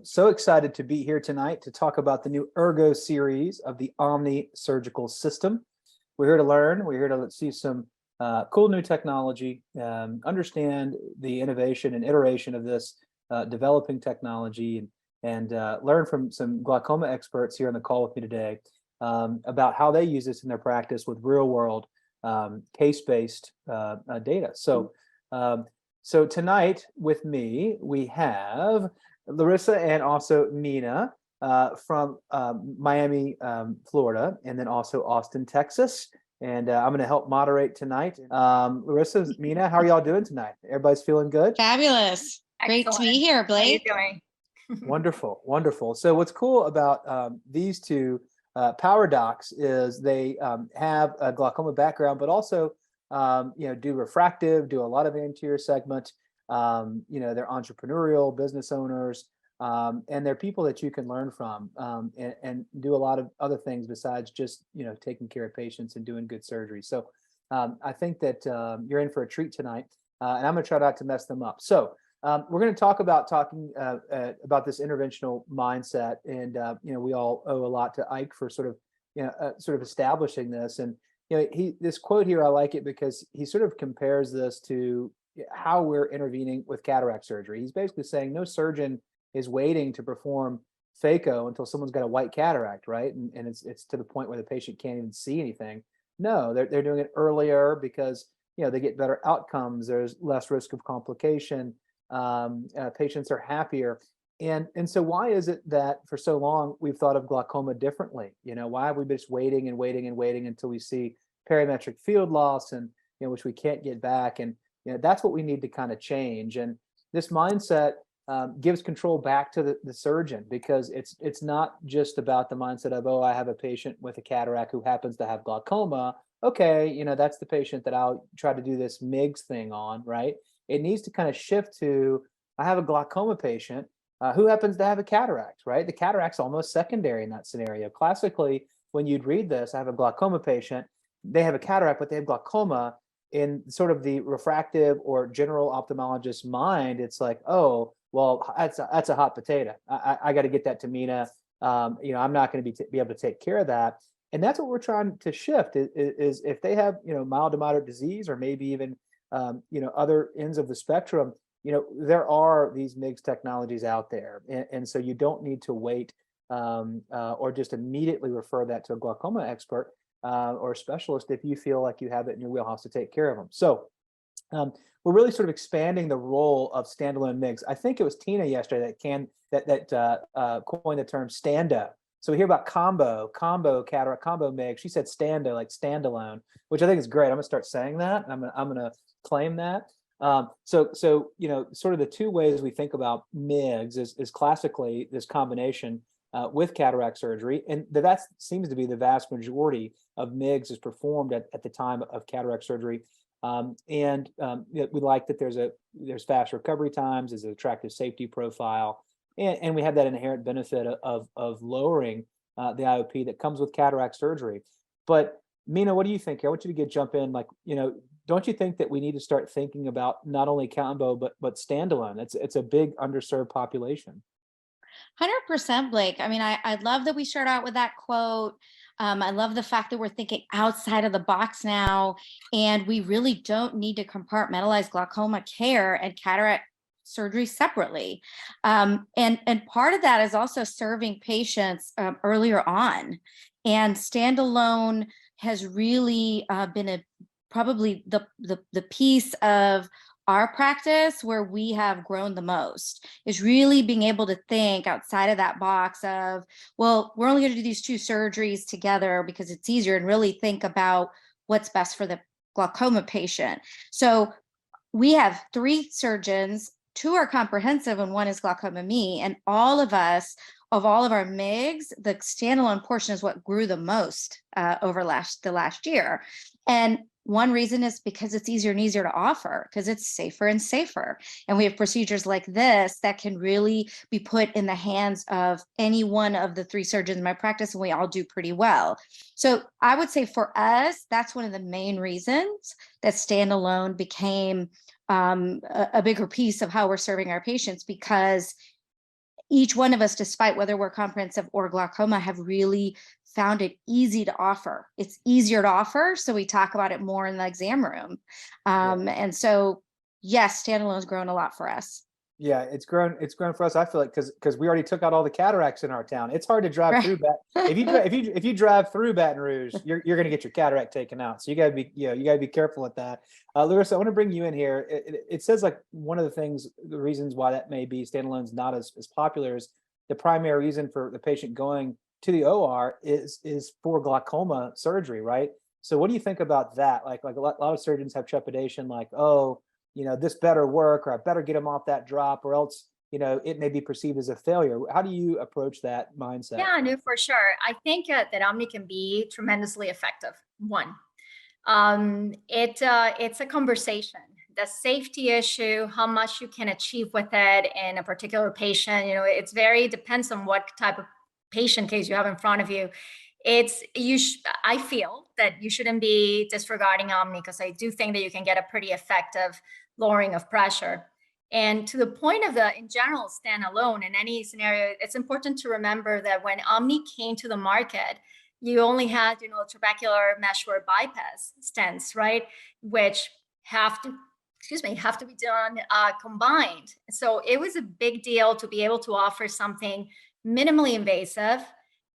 So excited to be here tonight to talk about the new Ergo-Series of the OMNI Surgical System. We're here to learn. We're here to see some cool new technology, understand the innovation and iteration of this developing technology, and learn from some glaucoma experts here on the call with me today about how they use this in their practice with real-world case-based data. So tonight with me, we have Larissa and also Mina from Miami, Florida, and then also Austin, Texas. And I'm going to help moderate tonight. Larissa, Mina, how are y'all doing tonight? Everybody's feeling good? Fabulous. Great to be here, Blake. How are you doing? Wonderful, wonderful. So what's cool about these two power docs is they have a glaucoma background, but also do refractive, do a lot of anterior segment. They're entrepreneurial business owners, and they're people that you can learn from and do a lot of other things besides just, taking care of patients and doing good surgery. So I think that you're in for a treat tonight, and I'm going to try not to mess them up. So we're going to talk about this interventional mindset, and we all owe a lot to Ike for sort of establishing this. And this quote here, I like it because he sort of compares this to how we're intervening with cataract surgery. He's basically saying no surgeon is waiting to perform phaco until someone's got a white cataract, right? And it's to the point where the patient can't even see anything. No, they're doing it earlier because they get better outcomes. There's less risk of complication. Patients are happier. And so why is it that for so long we've thought of glaucoma differently? Why have we been just waiting and waiting and waiting until we see parametric field loss and which we can't get back? And that's what we need to kind of change. And this mindset gives control back to the surgeon, because it's not just about the mindset of, oh, I have a patient with a cataract who happens to have glaucoma. Okay, that's the patient that I'll try to do this MIGS thing on, right? It needs to kind of shift to, I have a glaucoma patient who happens to have a cataract, right? The cataract's almost secondary in that scenario. Classically, when you'd read this, I have a glaucoma patient, they have a cataract, but they have glaucoma. In sort of the refractive or general ophthalmologist's mind, it's like, oh, well, that's a hot potato. I got to get that to Mina. I'm not going to be able to take care of that. And that's what we're trying to shift is if they have, mild to moderate disease, or maybe even, other ends of the spectrum, there are these MIGS technologies out there. And so you don't need to wait or just immediately refer that to a glaucoma expert or a specialist if you feel like you have it in your wheelhouse to take care of them. So we're really sort of expanding the role of standalone MIGS. I think it was Tina yesterday that coined the term stando. So we hear about combo cataract, combo MIGS. She said stando, like standalone, which I think is great. I'm gonna start saying that. I'm gonna claim that. So sort of the two ways we think about MIGS is classically this combination with cataract surgery, and that seems to be the vast majority of MIGS is performed at the time of cataract surgery. We like that there's fast recovery times, there's an attractive safety profile, and we have that inherent benefit of lowering the IOP that comes with cataract surgery. But Mina, what do you think? I want you to jump in. Don't you think that we need to start thinking about not only combo but standalone? It's a big underserved population. 100%, Blake. I mean, I love that we start out with that quote. I love the fact that we're thinking outside of the box now, and we really don't need to compartmentalize glaucoma care and cataract surgery separately. And part of that is also serving patients earlier on. And standalone has really been probably the piece of our practice where we have grown the most, is really being able to think outside of that box of, well, we're only going to do these two surgeries together because it's easier, and really think about what's best for the glaucoma patient. So we have 3 surgeons, 2 are comprehensive and 1 is glaucoma me, and all of us, of all of our MIGS, the standalone portion is what grew the most over the last year. And one reason is because it's easier and easier to offer, because it's safer and safer. And we have procedures like this that can really be put in the hands of any one of the 3 surgeons in my practice, and we all do pretty well. So I would say for us, that's one of the main reasons that standalone became a bigger piece of how we're serving our patients, because each one of us, despite whether we're comprehensive or glaucoma, have really found it easy to offer. It's easier to offer, so we talk about it more in the exam room. And so, yes, standalone's grown a lot for us. Yeah, it's grown for us. I feel like because we already took out all the cataracts in our town. It's hard to drive through if you drive through Baton Rouge, you're going to get your cataract taken out. So you got to be, you got to be careful with that. Larissa, I want to bring you in here. It says like one of the reasons why that may be standalone's not as popular is the primary reason for the patient going to the OR is for glaucoma surgery, right? So what do you think about that? Like a lot of surgeons have trepidation, like, oh, this better work, or I better get them off that drop, or else, it may be perceived as a failure. How do you approach that mindset? Yeah, no, for sure. I think that OMNI can be tremendously effective. One, it's a conversation. The safety issue, how much you can achieve with it in a particular patient, it's depends on what type of patient case you have in front of you. I feel that you shouldn't be disregarding OMNI, because I do think that you can get a pretty effective lowering of pressure. And to the point of in general, standalone in any scenario, it's important to remember that when OMNI came to the market, you only had, trabecular meshwork bypass stents, right? Which have to be done combined. So it was a big deal to be able to offer something minimally invasive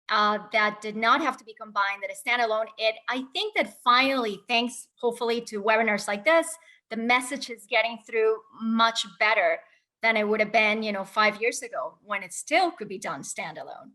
that did not have to be combined, that is standalone. I think that finally, thanks hopefully to webinars like this, the message is getting through much better than it would have been, 5 years ago, when it still could be done standalone.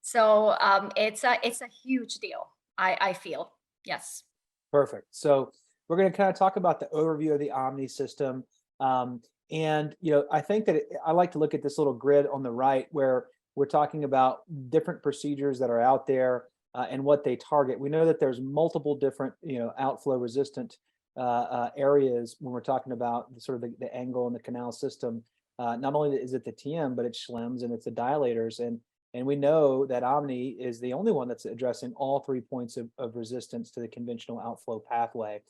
So it's a huge deal, I feel. Yes. Perfect. So we're going to kind of talk about the overview of the OMNI system. And, I think that I like to look at this little grid on the right where we're talking about different procedures that are out there and what they target. We know that there's multiple different, outflow resistant areas when we're talking about sort of the angle and the canal system. Not only is it the TM, but it's Schlemms and it's the dilators. And we know that OMNI is the only one that's addressing all 3 points of resistance to the conventional outflow pathway.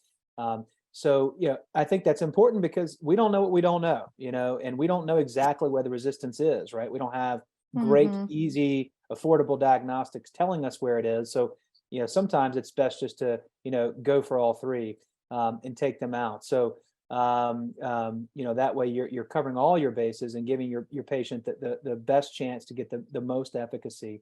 So, I think that's important because we don't know what we don't know, and we don't know exactly where the resistance is, right? We don't have great, easy, affordable diagnostics telling us where it is. So, sometimes it's best just to, go for all three and take them out. So, that way you're covering all your bases and giving your patient the best chance to get the most efficacy.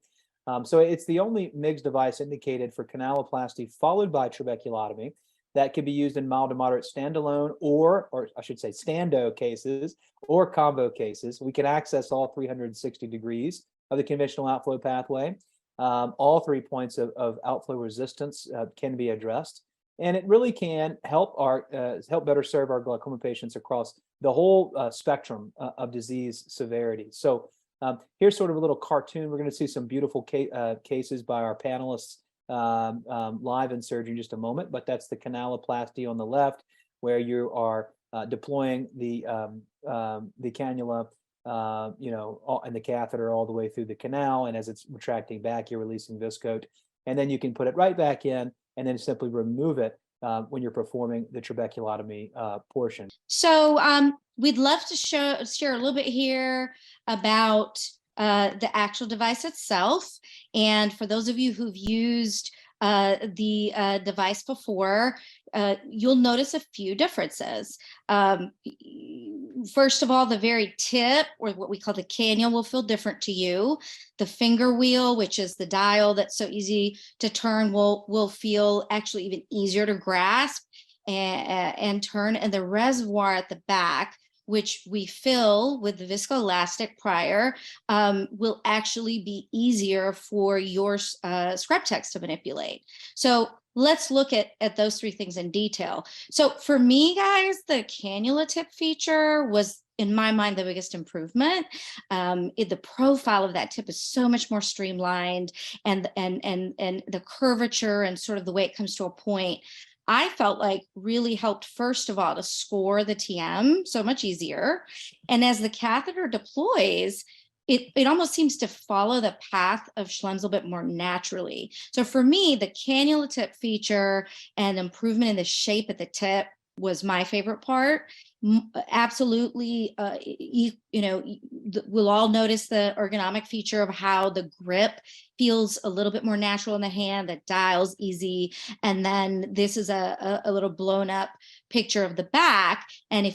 So it's the only MIGS device indicated for canaloplasty followed by trabeculotomy that can be used in mild to moderate standalone or I should say stando cases or combo cases. We can access all 360 degrees of the conventional outflow pathway. All 3 points of outflow resistance can be addressed. And it really can help better serve our glaucoma patients across the whole spectrum of disease severity. So here's sort of a little cartoon. We're going to see some beautiful cases by our panelists live in surgery in just a moment, but that's the canaloplasty on the left, where you are deploying the cannula, and the catheter all the way through the canal. And as it's retracting back, you're releasing viscoat. And then you can put it right back in and then simply remove it when you're performing the trabeculotomy portion. So we'd love to share a little bit here about the actual device itself. And for those of you who've used the device before, you'll notice a few differences. First of all, the very tip, or what we call the cannula, will feel different to you. The finger wheel, which is the dial that's so easy to turn, will feel actually even easier to grasp and turn. And the reservoir at the back, which we fill with the viscoelastic prior, will actually be easier for your scrub techs to manipulate. So let's look at those three things in detail. So for me, guys, the cannula tip feature was, in my mind, the biggest improvement. The profile of that tip is so much more streamlined, and the curvature and sort of the way it comes to a point, I felt like really helped, first of all, to score the TM so much easier. And as the catheter deploys, it almost seems to follow the path of Schlemms a little bit more naturally. So for me, the cannula tip feature and improvement in the shape at the tip was my favorite part. Absolutely. We'll all notice the ergonomic feature of how the grip feels a little bit more natural in the hand, the dial's easy. And then this is a little blown up picture of the back. And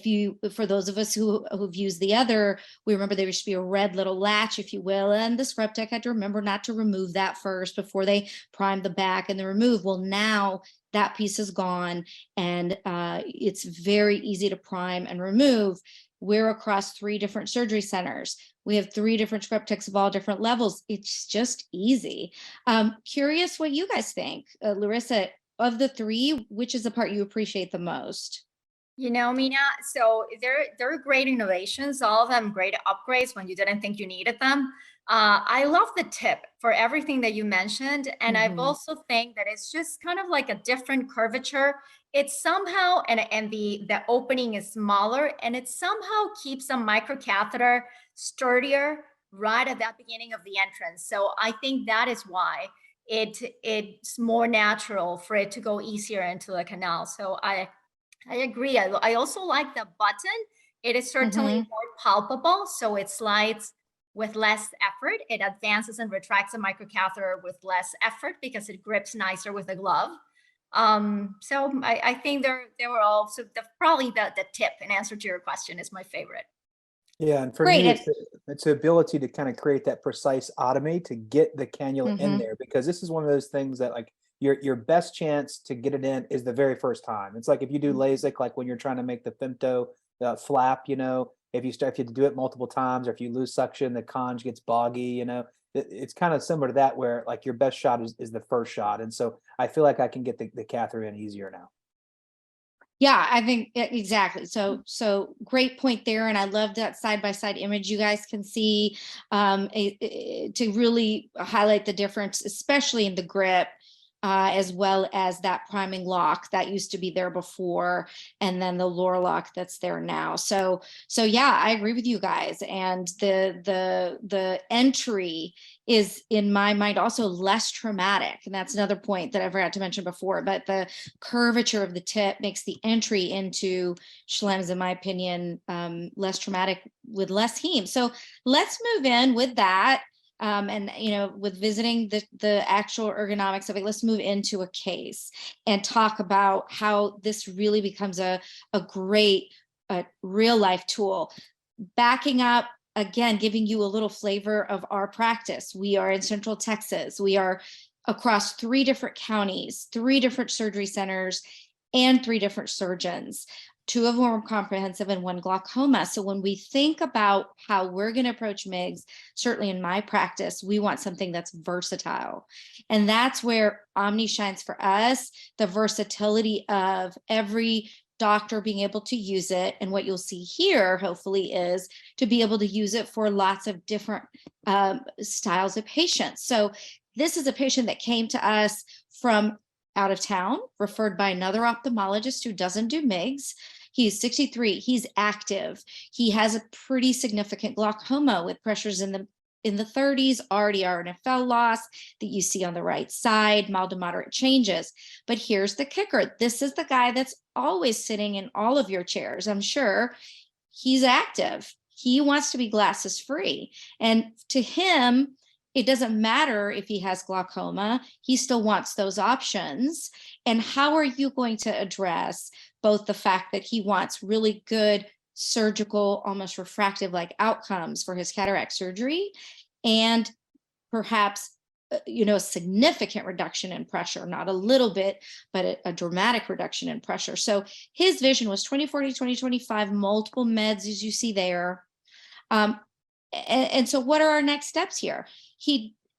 for those of us who've used the other, we remember there used to be a red little latch, if you will, and the scrub tech had to remember not to remove that first before they prime the back and the remove. Well, now that piece is gone, and it's very easy to prime and remove. We're across 3 different surgery centers. We have 3 different scrub techs of all different levels. It's just easy. Curious what you guys think. Larissa, of the 3, which is the part you appreciate the most? You know, Mina, so they're great innovations, all of them great upgrades when you didn't think you needed them. I love the tip for everything that you mentioned. And I've also think that it's just kind of like a different curvature. It's somehow, and the opening is smaller, and it somehow keeps a microcatheter sturdier right at that beginning of the entrance. So I think that is why it's more natural for it to go easier into the canal. So I agree. I also like the button. It is certainly more palpable, so it slides with less effort. It advances and retracts the microcatheter with less effort because it grips nicer with a glove. So I think they were all, so probably the tip in answer to your question is my favorite. Yeah, and for Great. me, it's the ability to kind of create that precise otomy to get the cannula in there, because this is one of those things that, like, your best chance to get it in is the very first time. It's like if you do LASIK, like when you're trying to make the femto flap, if you have to do it multiple times, or if you lose suction, the conj gets boggy, it's kind of similar to that, where like your best shot is the first shot. And so I feel like I can get the catheter in easier now. Yeah, I think exactly. So great point there. And I love that side-by-side image you guys can see to really highlight the difference, especially in the grip, as well as that priming lock that used to be there before, and then the lower lock that's there now. So yeah, I agree with you guys. And the entry is, in my mind, also less traumatic. And that's another point that I forgot to mention before, but the curvature of the tip makes the entry into Schlem's, in my opinion, less traumatic with less heme. So let's move in with that. And with visiting the actual ergonomics of it, let's move into a case and talk about how this really becomes a great real life tool. Backing up, again, giving you a little flavor of our practice. We are in Central Texas. We are across 3 different counties, 3 different surgery centers, and 3 different surgeons. 2 of them are comprehensive and 1 glaucoma. So when we think about how we're going to approach MIGS, certainly in my practice, we want something that's versatile. And that's where OMNI shines for us, the versatility of every doctor being able to use it. And what you'll see here, hopefully, is to be able to use it for lots of different styles of patients. So this is a patient that came to us from out of town, referred by another ophthalmologist who doesn't do MIGS. He's 63. He's active. He has a pretty significant glaucoma with pressures in the 30s, already RNFL loss that you see on the right side, mild to moderate changes. But here's the kicker. This is the guy that's always sitting in all of your chairs, I'm sure. He's active. He wants to be glasses free. And to him, it doesn't matter if he has glaucoma, he still wants those options. And how are you going to address both the fact that he wants really good surgical, almost refractive-like outcomes for his cataract surgery, and perhaps a significant reduction in pressure, not a little bit, but a dramatic reduction in pressure. So his vision was 20/40, 20/25, multiple meds, as you see there. And so what are our next steps here?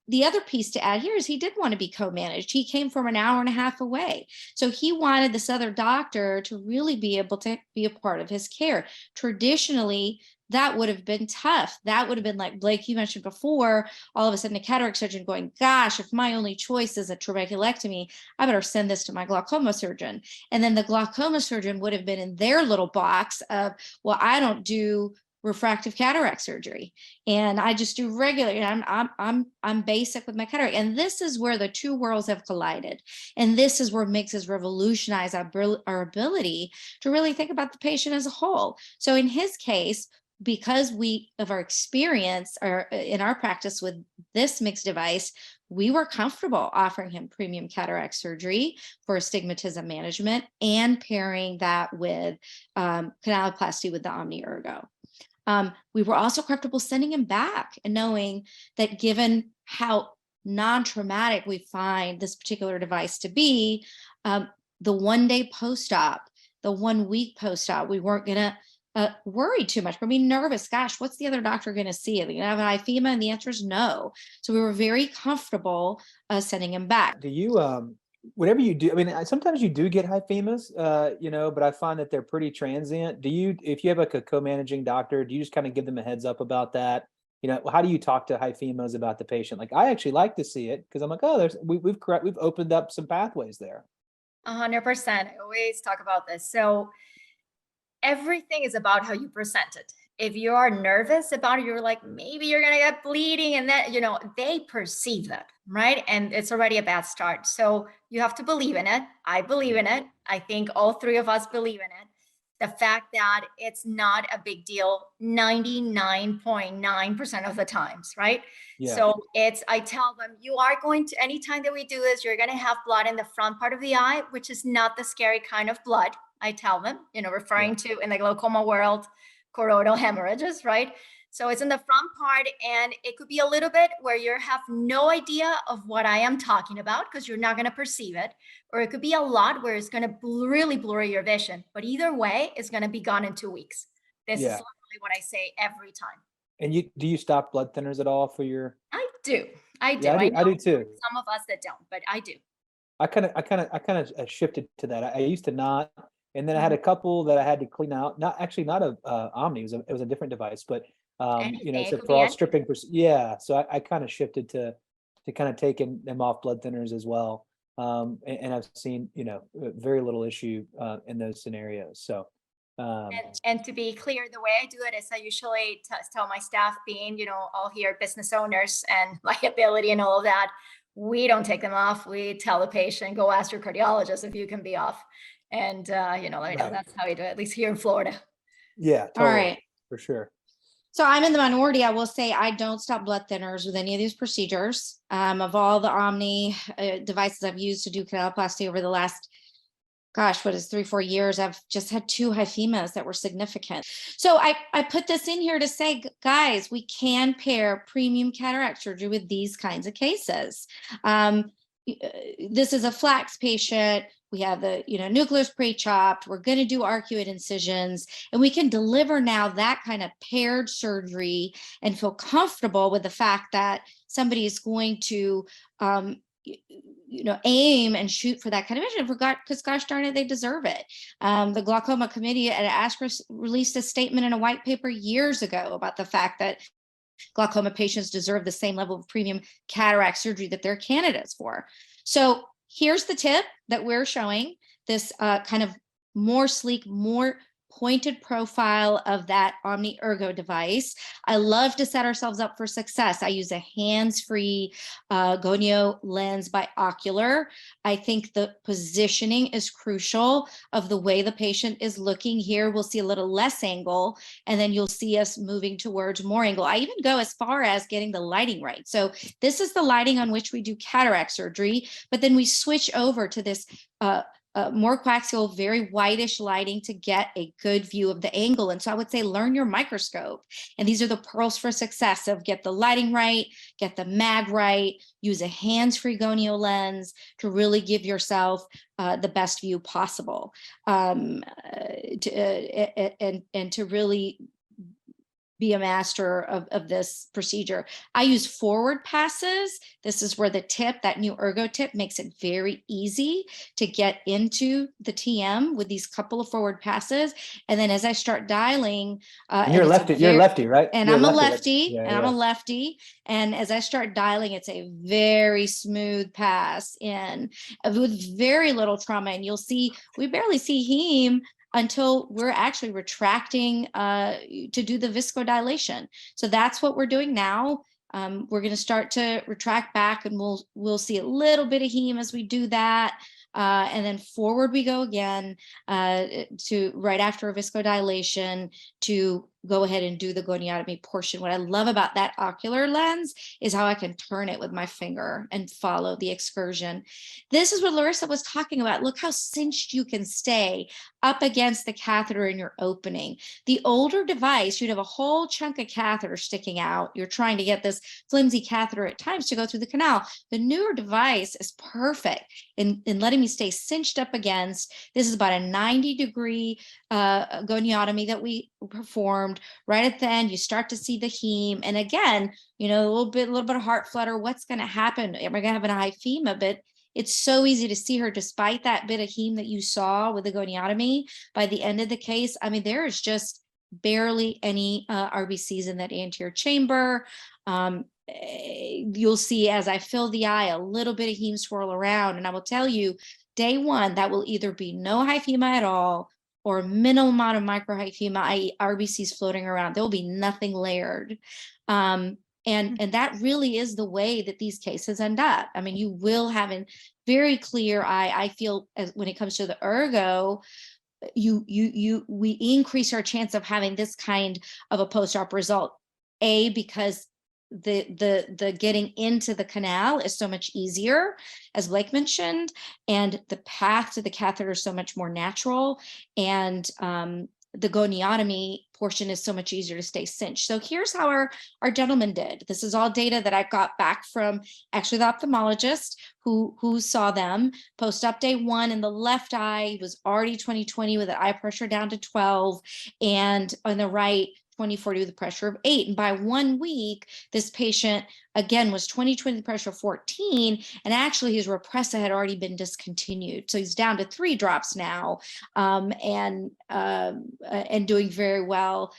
The other piece to add here is he did want to be co-managed. He came from an hour and a half away. So he wanted this other doctor to really be able to be a part of his care. Traditionally, that would have been tough. That would have been like Blake, you mentioned before, all of a sudden a cataract surgeon going, gosh, if my only choice is a trabeculectomy, I better send this to my glaucoma surgeon. And then the glaucoma surgeon would have been in their little box of, well, I don't do refractive cataract surgery, and I just do regular. I'm basic with my cataract, and this is where the two worlds have collided, and this is where MIGS has revolutionized our ability to really think about the patient as a whole. So in his case, because of our experience or in our practice with this MIGS device, we were comfortable offering him premium cataract surgery for astigmatism management and pairing that with canaloplasty with the OMNI Ergo. We were also comfortable sending him back and knowing that given how non-traumatic we find this particular device to be, the 1 day post-op, the 1 week post-op, we weren't going to worry too much, but be nervous. Gosh, what's the other doctor going to see? Are they going to have an IFEMA? And the answer is no. So we were very comfortable sending him back. Do you, whatever you do, I mean, sometimes you do get hyphemas, but I find that they're pretty transient. Do you, if you have like a co-managing doctor, do you just kind of give them a heads up about that? How do you talk to hyphemas about the patient? Like, I actually like to see it because I'm like, oh, we've opened up some pathways there. 100%. I always talk about this. So everything is about how you present it. If you are nervous about it, you're like, maybe you're going to get bleeding, and then, they perceive that, right? And it's already a bad start. So you have to believe in it. I believe in it. I think all three of us believe in it. The fact that it's not a big deal 99.9% of the times, right? Yeah. So I tell them, you are going to, anytime that we do this, you're going to have blood in the front part of the eye, which is not the scary kind of blood. I tell them, referring to, in the glaucoma world, choroidal hemorrhages, right? So it's in the front part, and it could be a little bit where you have no idea of what I am talking about because you're not going to perceive it, or it could be a lot where it's going to really blur your vision. But either way, it's going to be gone in 2 weeks. This is literally what I say every time. And do you stop blood thinners at all for your? I do. I do. Yeah, I do too. Some of us that don't, but I do. I kind of shifted to that. I used to not, and then I had a couple that I had to clean out. Not a OMNI. It was a different device, but so for all stripping. So I kind of shifted to kind of taking them off blood thinners as well. And I've seen very little issue in those scenarios. So. And to be clear, the way I do it is I usually tell my staff, being, all here business owners and liability and all of that, we don't take them off. We tell the patient, go ask your cardiologist if you can be off. And, let me know. That's how we do it, at least here in Florida. Yeah, totally. All right. For sure. So I'm in the minority. I will say I don't stop blood thinners with any of these procedures. Of all the OMNI devices I've used to do canaloplasty over the last, 3-4 years, I've just had 2 hyphemas that were significant. So I put this in here to say, guys, we can pair premium cataract surgery with these kinds of cases. This is a flax patient. We have the nucleus pre-chopped. We're going to do arcuate incisions, and we can deliver now that kind of paired surgery and feel comfortable with the fact that somebody is going to aim and shoot for that kind of vision, because gosh darn it, they deserve it. The glaucoma committee at ASCRS released a statement in a white paper years ago about the fact that glaucoma patients deserve the same level of premium cataract surgery that they're candidates for. So here's the tip that we're showing, this kind of more sleek, more pointed profile of that OMNI Ergo device. I love to set ourselves up for success. I use a hands-free gonio lens by Ocular. I think the positioning is crucial of the way the patient is looking. Here we'll see a little less angle, and then you'll see us moving towards more angle. I even go as far as getting the lighting right. So this is the lighting on which we do cataract surgery, but then we switch over to this more coaxial, very whitish lighting to get a good view of the angle. And so I would say learn your microscope. And these are the pearls for success of get the lighting right, get the mag right, use a hands-free gonio lens to really give yourself the best view possible, and to really be a master of this procedure. I use forward passes. This is where the tip, that new Ergo tip, makes it very easy to get into the TM with these couple of forward passes. And then as I start dialing, you're a lefty, right? And I'm a lefty, I'm a lefty. And as I start dialing, it's a very smooth pass in with very little trauma. And you'll see, we barely see heme until we're actually retracting to do the viscodilation. So that's what we're doing now. We're going to start to retract back, and we'll see a little bit of heme as we do that. And then forward we go again to right after a viscodilation to go ahead and do the goniotomy portion. What I love about that ocular lens is how I can turn it with my finger and follow the excursion. This is what Larissa was talking about. Look how cinched you can stay up against the catheter in your opening. The older device, you'd have a whole chunk of catheter sticking out. You're trying to get this flimsy catheter at times to go through the canal. The newer device is perfect in letting me stay cinched up against. This is about a 90-degree goniotomy that we performed. Right at the end, you start to see the heme. And again, a little bit of heart flutter. What's going to happen? Am I going to have a hyphema? But it's so easy to see her despite that bit of heme that you saw with the goniotomy. By the end of the case, I mean, there is just barely any RBCs in that anterior chamber. You'll see as I fill the eye, a little bit of heme swirl around. And I will tell you, day one, that will either be no hyphema at all or minimal amount of microhyphema, i.e. RBCs floating around. There will be nothing layered. And that really is the way that these cases end up. I mean, you will have a very clear eye. I feel when it comes to the ergo, we increase our chance of having this kind of a post-op result. Because the getting into the canal is so much easier, as Blake mentioned, and the path to the catheter is so much more natural, and the goniotomy portion is so much easier to stay cinched. So here's how our gentleman did. This is all data that I got back from actually the ophthalmologist who saw them. Post-op day one in the left eye was already 20/20 with an eye pressure down to 12, and on the right 20/40 with a pressure of 8. And by 1 week, this patient, again, was 20/20 pressure 14, and actually his Repressa had already been discontinued. So he's down to 3 drops now, and doing very well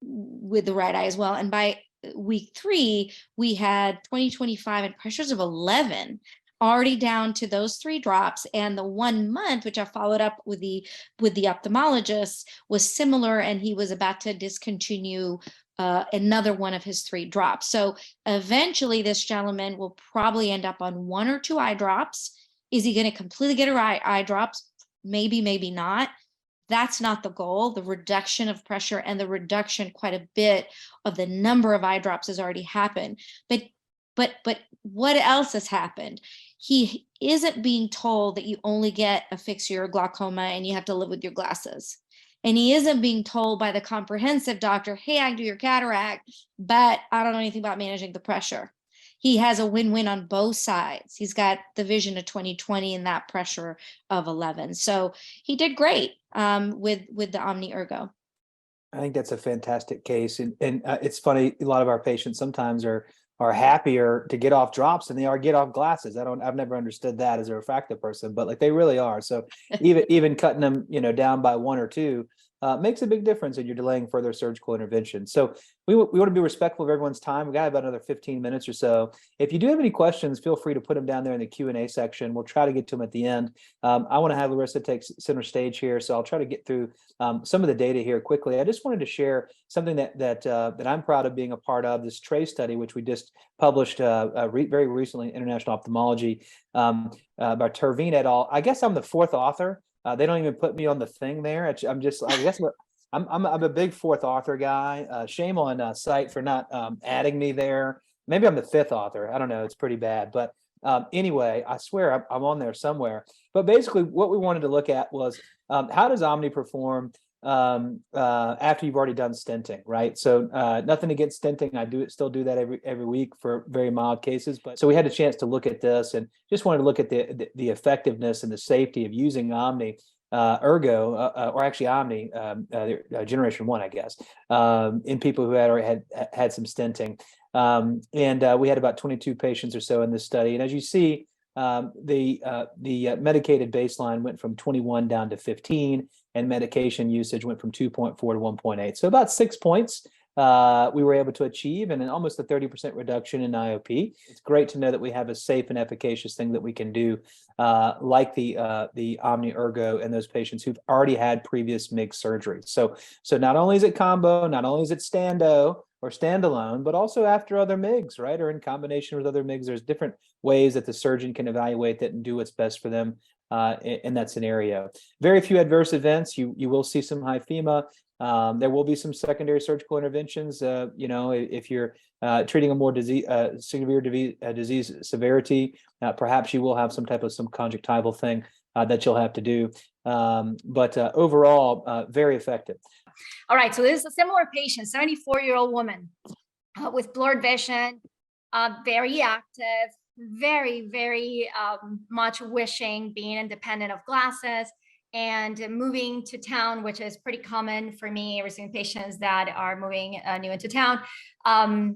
with the right eye as well. And by week 3, we had 20/25 and pressures of 11, already down to those 3 drops. And the 1 month, which I followed up with the ophthalmologist, was similar, and he was about to discontinue another one of his 3 drops. So eventually this gentleman will probably end up on 1 or 2 eye drops. Is he going to completely get her eye drops? Maybe, maybe not. That's not the goal. The reduction of pressure and the reduction quite a bit of the number of eye drops has already happened. But what else has happened? He isn't being told that you only get asphyxia or glaucoma and you have to live with your glasses. And he isn't being told by the comprehensive doctor, hey, I can do your cataract, but I don't know anything about managing the pressure. He has a win-win on both sides. He's got the vision of 20/20 and that pressure of 11. So he did great with the OMNI Ergo. I think that's a fantastic case. And it's funny, a lot of our patients sometimes are happier to get off drops than they are get off glasses. I've never understood that as a refractive person, but like they really are. So even cutting them, down by 1 or 2 makes a big difference, and you're delaying further surgical intervention. So we want to be respectful of everyone's time. We got about another 15 minutes or so. If you do have any questions, feel free to put them down there in the Q&A section. We'll try to get to them at the end. I want to have Larissa take center stage here, so I'll try to get through some of the data here quickly. I just wanted to share something that I'm proud of being a part of, this TRACE study, which we just published very recently in International Ophthalmology by Terveen et al. I guess I'm the 4th author. They don't even put me on the thing there. I guess I'm a big 4th author guy. Shame on site for not adding me there. Maybe I'm the 5th author. I don't know. It's pretty bad. But anyway, I swear I'm on there somewhere. But basically what we wanted to look at was how does OMNI perform after you've already done stenting, right? So nothing against stenting. I still do that every week for very mild cases. But so we had a chance to look at this and just wanted to look at the effectiveness and the safety of using OMNI Ergo, or actually OMNI generation 1, I guess, in people who had some stenting. And we had about 22 patients or so in this study. And as you see, the medicated baseline went from 21 down to 15, and medication usage went from 2.4 to 1.8. So about 6 points we were able to achieve, and an almost a 30% reduction in IOP. It's great to know that we have a safe and efficacious thing that we can do, like the OMNI Ergo in those patients who've already had previous MIGS surgery. So not only is it combo, not only is it stando or standalone, but also after other MIGS, right? Or in combination with other MIGS. There's different ways that the surgeon can evaluate that and do what's best for them in that scenario. Very few adverse events. You will see some hyphema. There will be some secondary surgical interventions. If you're treating a more severe disease severity, perhaps you will have some conjunctival thing that you'll have to do. But overall, very effective. All right, so this is a similar patient, 74-year-old woman with blurred vision, very active, very, very much wishing being independent of glasses, and moving to town, which is pretty common for me, receiving patients that are moving new into town.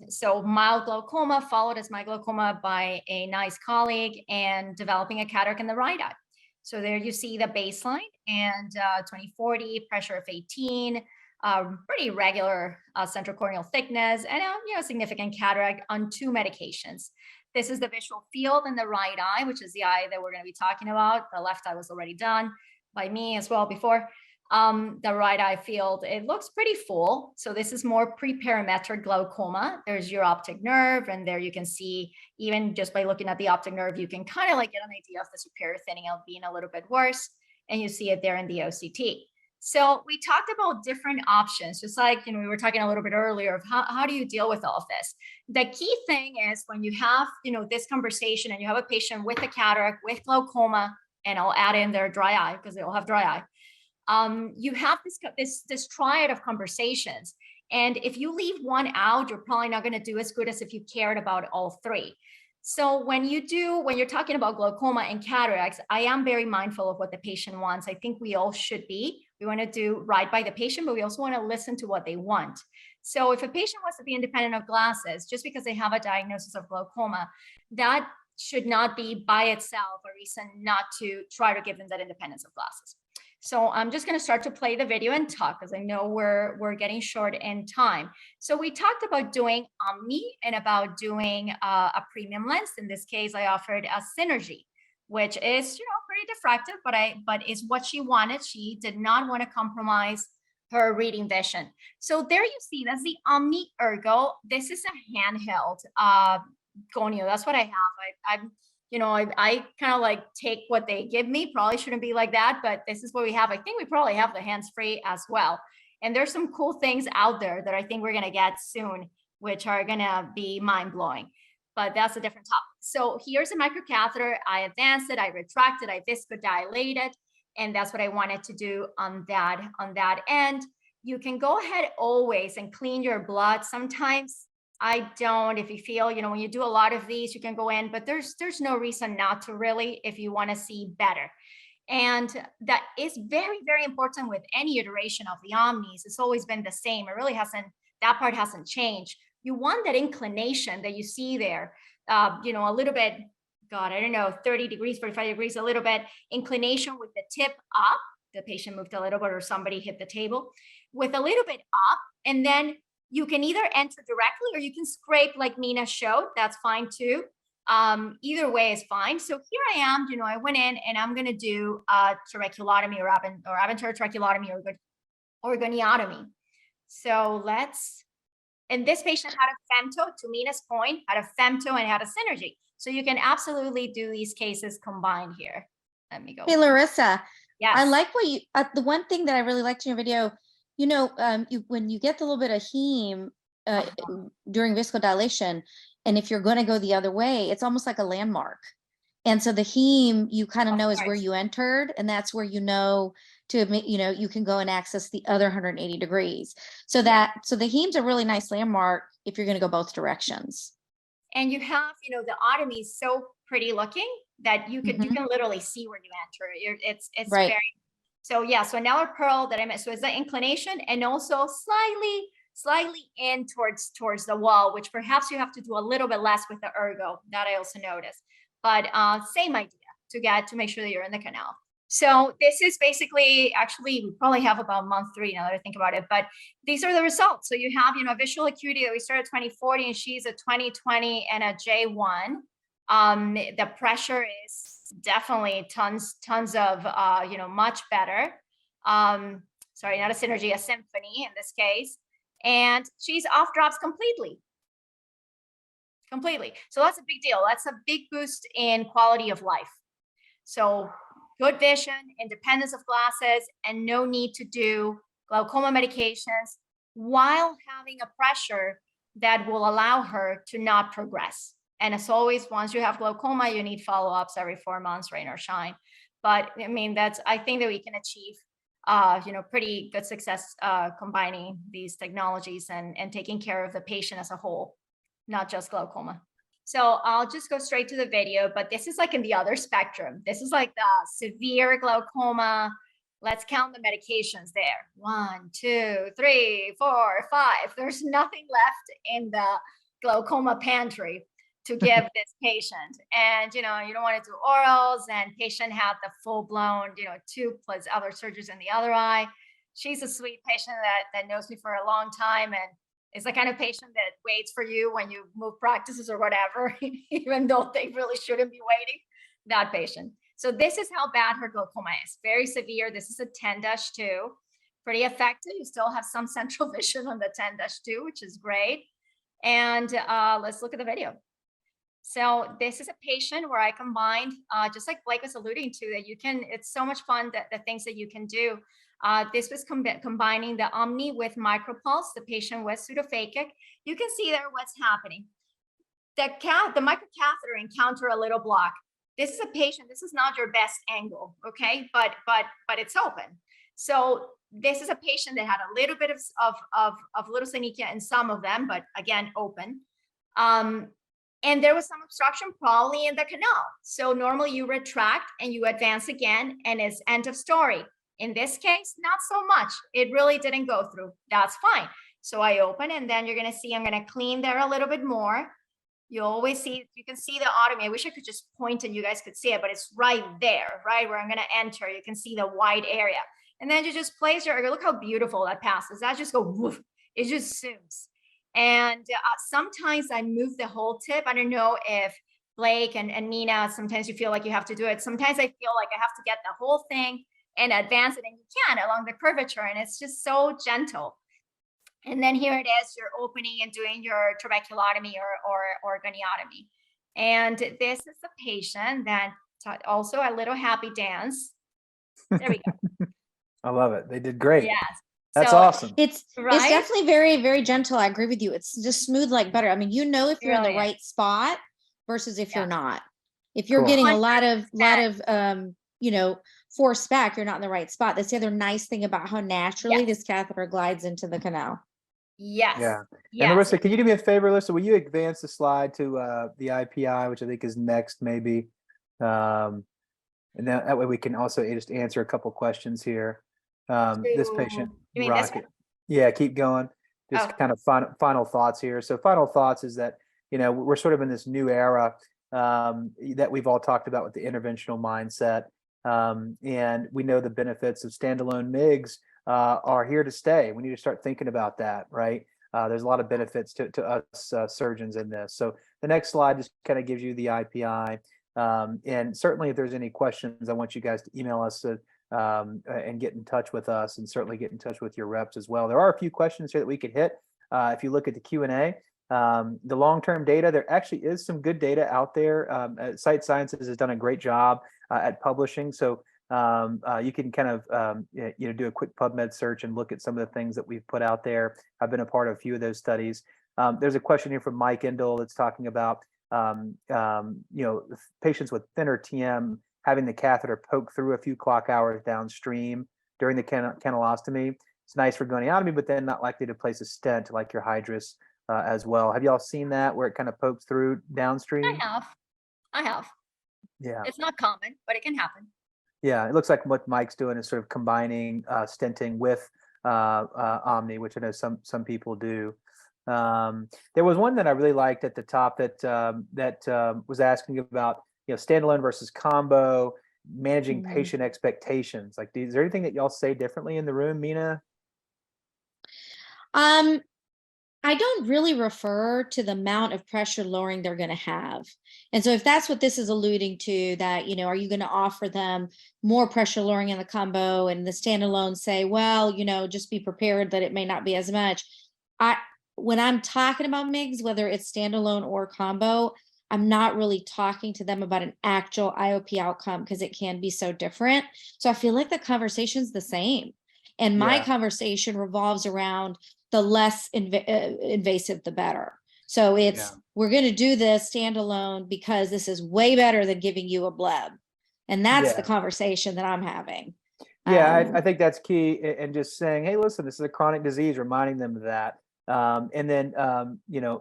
So mild glaucoma, followed as mild glaucoma by a nice colleague, and developing a cataract in the right eye. So there you see the baseline, and 20/40, pressure of 18, pretty regular central corneal thickness, and significant cataract on 2 medications. This is the visual field in the right eye, which is the eye that we're going to be talking about. The left eye was already done by me as well before. The right eye field, it looks pretty full. So this is more pre-parametric glaucoma. There's your optic nerve, and there you can see, even just by looking at the optic nerve, you can kind of like get an idea of the superior thinning of being a little bit worse, and you see it there in the OCT. So we talked about different options, just like we were talking a little bit earlier of how do you deal with all of this. The key thing is when you have this conversation and you have a patient with a cataract, with glaucoma, and I'll add in their dry eye because they all have dry eye. You have this triad of conversations, and if you leave one out, you're probably not going to do as good as if you cared about all 3. So when you're talking about glaucoma and cataracts, I am very mindful of what the patient wants. I think we all should be. We want to do right by the patient, but we also want to listen to what they want. So if a patient wants to be independent of glasses, just because they have a diagnosis of glaucoma, that should not be by itself a reason not to try to give them that independence of glasses. So I'm just going to start to play the video and talk, because I know we're getting short in time. So we talked about doing OMNI and about doing a premium lens. In this case, I offered a Synergy, which is pretty diffractive, but is what she wanted. She did not want to compromise her reading vision. So there you see, that's the OMNI Ergo. This is a handheld gonio. That's what I have. I kind of like take what they give me. Probably shouldn't be like that, but this is what we have. I think we probably have the hands-free as well. And there's some cool things out there that I think we're going to get soon, which are going to be mind-blowing. But that's a different topic. So here's a microcatheter. I advanced it, I retracted, I viscodilated, and that's what I wanted to do on that end. You can go ahead always and clean your blood. Sometimes I don't. If you feel, when you do a lot of these, you can go in, but there's no reason not to, really, if you want to see better. And that is very, very important with any iteration of the OMNIs. It's always been the same. It really hasn't, that part hasn't changed. You want that inclination that you see there, a little bit, 30 degrees, 45 degrees, a little bit inclination with the tip up. The patient moved a little bit, or somebody hit the table, with a little bit up, and then you can either enter directly or you can scrape like Nina showed. That's fine too. Either way is fine. So here I am, I went in and I'm going to do a trabeculotomy or aventuric trabeculotomy or goniotomy. So and this patient had a femto, to Mina's point, had a femto and had a Synergy. So you can absolutely do these cases combined here. Let me go. Hey, Larissa. Yes. I like what the one thing that I really liked in your video, when you get the little bit of heme during viscodilation, and if you're going to go the other way, it's almost like a landmark. And so the heme, you kind of know is where you entered, and that's where you can go and access the other 180 degrees. So the heme's a really nice landmark if you're going to go both directions. And you have, the otomy is so pretty looking that you can literally see where you enter. It's right. Very. So yeah, so now a pearl that I meant. So it's the inclination, and also slightly in towards the wall, which perhaps you have to do a little bit less with the Ergo. That I also noticed. But same idea to make sure that you're in the canal. So this is basically, actually, we probably have about month 3 now that I think about it, but these are the results. So you have, visual acuity that we started 2040, and she's a 2020 and a J1. The pressure is definitely tons of, much better. Sorry, not a synergy, a symphony in this case. And she's off drops completely. So that's a big deal. That's a big boost in quality of life. So good vision, independence of glasses, and no need to do glaucoma medications while having a pressure that will allow her to not progress. And as always, once you have glaucoma, you need follow-ups every 4 months, rain or shine. But I mean, I think that we can achieve, pretty good success combining these technologies and taking care of the patient as a whole, not just glaucoma. So I'll just go straight to the video, but this is like in the other spectrum. This is like the severe glaucoma. Let's count the medications there. 1, 2, 3, 4, 5. There's nothing left in the glaucoma pantry to give this patient. And, you don't want to do orals, and patient had the full blown, 2 plus other surgeries in the other eye. She's a sweet patient that knows me for a long time, and is the kind of patient that waits for you when you move practices or whatever, even though they really shouldn't be waiting, that patient. So this is how bad her glaucoma is. Very severe. This is a 10-2, pretty effective. You still have some central vision on the 10-2, which is great. And let's look at the video. So this is a patient where I combined, just like Blake was alluding to, that it's so much fun, that the things that you can do. This was combining the OMNI with micropulse. The patient was pseudophakic. You can see there what's happening. The microcatheter encounter a little block. This is a patient, this is not your best angle, okay? But it's open. So this is a patient that had a little bit of little synechia in some of them, but again, open. And there was some obstruction probably in the canal. So normally you retract and you advance again, and it's end of story. In this case, not so much. It really didn't go through. That's fine. So I open, and then you're going to see, I'm going to clean there a little bit more. You always see, you can see the otomy. I wish I could just point and you guys could see it, but it's right there, right where I'm going to enter. You can see the wide area. And then you just place your, look how beautiful that passes. That just go woof. It just zooms. And sometimes I move the whole tip. I don't know if Blake and Nina, sometimes you feel like you have to do it. Sometimes I feel like I have to get the whole thing and advance it, and you can along the curvature, and it's just so gentle. And then here it is, you're opening and doing your trabeculotomy or goniotomy. And this is the patient that taught also a little happy dance. There we go. I love it. They did great. Yes. That's So, awesome. It's definitely very, very gentle. I agree with you. It's just smooth like butter. I mean, if you're in the right spot versus if you're not. If you're getting a lot of force back, you're not in the right spot. That's the other nice thing about how naturally this catheter glides into the canal. Yes. Yeah. And Larissa, can you do me a favor, Larissa? Will you advance the slide to the IPI, which I think is next, maybe? And that way we can also just answer a couple questions here. This patient, rocket. Yeah, keep going. Just kind of final thoughts here. So final thoughts is that, we're sort of in this new era that we've all talked about with the interventional mindset. And we know the benefits of standalone MIGS are here to stay. We need to start thinking about that, right? There's a lot of benefits to us surgeons in this. So the next slide just kind of gives you the IPI. And certainly if there's any questions, I want you guys to email us and get in touch with us, and certainly get in touch with your reps as well. There are a few questions here that we could hit. If you look at the Q&A, the long-term data, there actually is some good data out there. Sight Sciences has done a great job at publishing. So you can kind of do a quick PubMed search and look at some of the things that we've put out there. I've been a part of a few of those studies. There's a question here from Mike Endel that's talking about patients with thinner TM having the catheter poke through a few clock hours downstream during the canalostomy. It's nice for goniotomy, but then not likely to place a stent like your hydrus as well. Have y'all seen that where it kind of pokes through downstream? I have. Yeah. It's not common, but it can happen. Yeah, it looks like what Mike's doing is sort of combining stenting with OMNI, which I know some people do. There was one that I really liked at the top that was asking about standalone versus combo, managing Mhm. patient expectations? Like, is there anything that y'all say differently in the room, Mina? Um, I don't really refer to the amount of pressure lowering they're going to have. And so if that's what this is alluding to, that, are you going to offer them more pressure lowering in the combo, and the standalone say, well, just be prepared that it may not be as much. When I'm talking about MIGS, whether it's standalone or combo, I'm not really talking to them about an actual IOP outcome because it can be so different. So I feel like the conversation's the same. And my Yeah. conversation revolves around the less invasive, the better. So Yeah. we're going to do this standalone because this is way better than giving you a bleb. And that's the Yeah. conversation that I'm having. Yeah, I think that's key. And just saying, hey, listen, this is a chronic disease, reminding them of that. And then,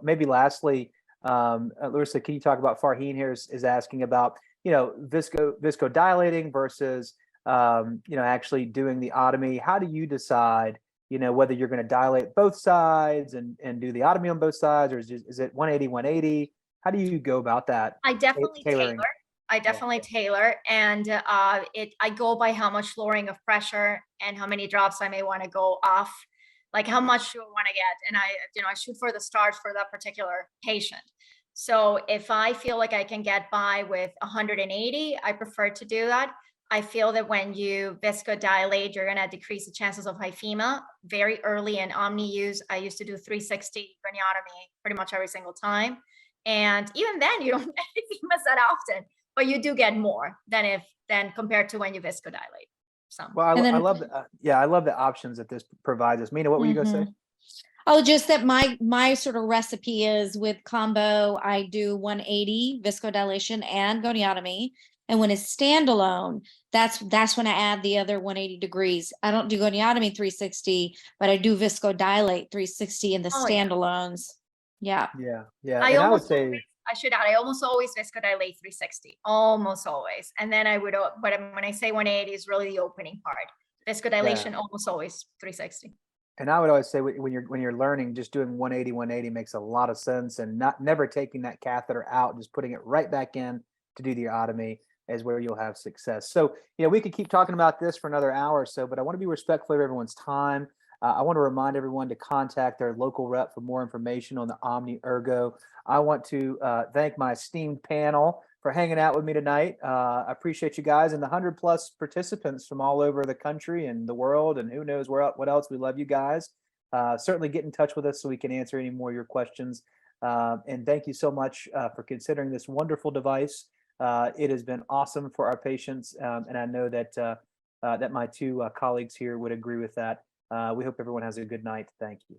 maybe lastly, Larissa, can you talk about Farheen here is asking about, viscodilating versus, actually doing the otomy. How do you decide, whether you're going to dilate both sides and do the otomy on both sides, or is it 180, 180? How do you go about that? I definitely Tailoring. tailor. I definitely tailor, and I go by how much lowering of pressure and how many drops I may want to go off, like how much do I want to get, and I shoot for the stars for that particular patient. So if I feel like I can get by with 180, I prefer to do that. I feel that when you viscodilate, you're going to decrease the chances of hyphema. Very early in OMNI use, I used to do 360 craniotomy pretty much every single time. And even then, you don't get hyphemas that often, but you do get more than compared to when you viscodilate. So, Well, I love I love the options that this provides us. Mina, what were you going to say? Oh, just that my sort of recipe is with combo, I do 180 viscodilation and goniotomy. And when it's standalone, that's when I add the other 180 degrees. I don't do goniotomy 360, but I do viscodilate 360 in the standalones. Yeah. Yeah. Yeah. I And I would almost say, always, I should add, I almost always viscodilate 360, almost always. And then I would, but when I say 180 is really the opening part. Viscodilation, almost always 360. and I would always say when you're learning, just doing 180, 180 makes a lot of sense, and never taking that catheter out, just putting it right back in to do the otomy is where you'll have success. So, we could keep talking about this for another hour or so, but I want to be respectful of everyone's time. I want to remind everyone to contact their local rep for more information on the OMNI Ergo. I want to thank my esteemed panel for hanging out with me tonight. I appreciate you guys and the 100+ participants from all over the country and the world, and who knows what else. We love you guys. Certainly get in touch with us so we can answer any more of your questions. And thank you so much for considering this wonderful device. It has been awesome for our patients, and I know that that my two colleagues here would agree with that. We hope everyone has a good night. Thank you.